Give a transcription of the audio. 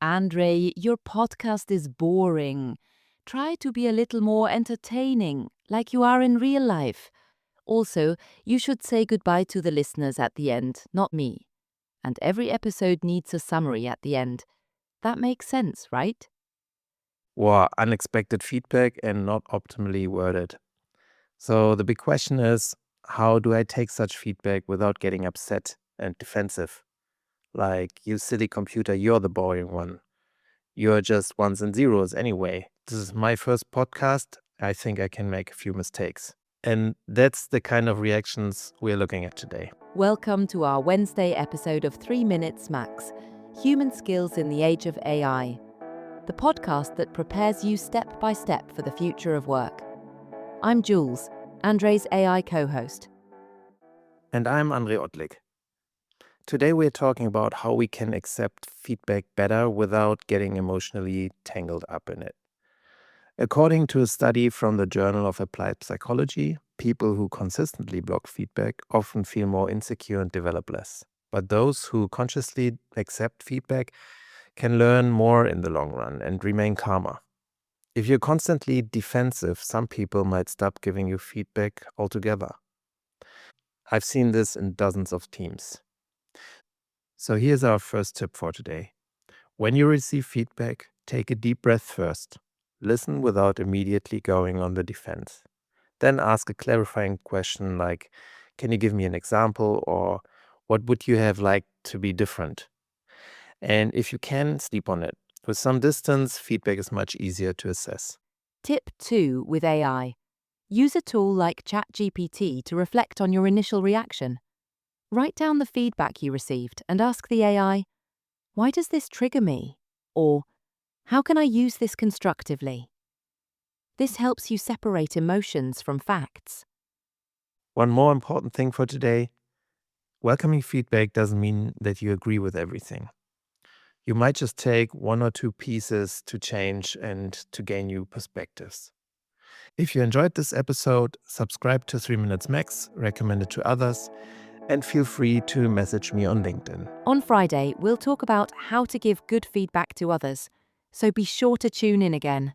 Andre, your podcast is boring. Try to be a little more entertaining, like you are in real life. Also, you should say goodbye to the listeners at the end, not me. And every episode needs a summary at the end. That makes sense, right? Wow, unexpected feedback and not optimally worded. So the big question is, how do I take such feedback without getting upset and defensive? Like, you silly computer, you're the boring one. You're just ones and zeros anyway. This is my first podcast. I think I can make a few mistakes. And that's the kind of reactions we're looking at today. Welcome to our Wednesday episode of 3 Minutes Max Human Skills in the Age of AI, the podcast that prepares you step by step for the future of work. I'm Jules, Andre's AI co host. And I'm Andre Ottlik. Today we're talking about how we can accept feedback better without getting emotionally tangled up in it. According to a study from the Journal of Applied Psychology, people who consistently block feedback often feel more insecure and develop less. But those who consciously accept feedback can learn more in the long run and remain calmer. If you're constantly defensive, some people might stop giving you feedback altogether. I've seen this in dozens of teams. So here's our first tip for today. When you receive feedback, take a deep breath first. Listen without immediately going on the defense. Then ask a clarifying question like, can you give me an example, or what would you have liked to be different? And if you can, sleep on it. With some distance, feedback is much easier to assess. Tip 2 with AI. Use a tool like ChatGPT to reflect on your initial reaction. Write down the feedback you received and ask the AI, why does this trigger me? Or, how can I use this constructively? This helps you separate emotions from facts. One more important thing for today, welcoming feedback doesn't mean that you agree with everything. You might just take one or two pieces to change and to gain new perspectives. If you enjoyed this episode, subscribe to 3 Minutes Max, recommend it to others, and feel free to message me on LinkedIn. On Friday, we'll talk about how to give good feedback to others, so be sure to tune in again.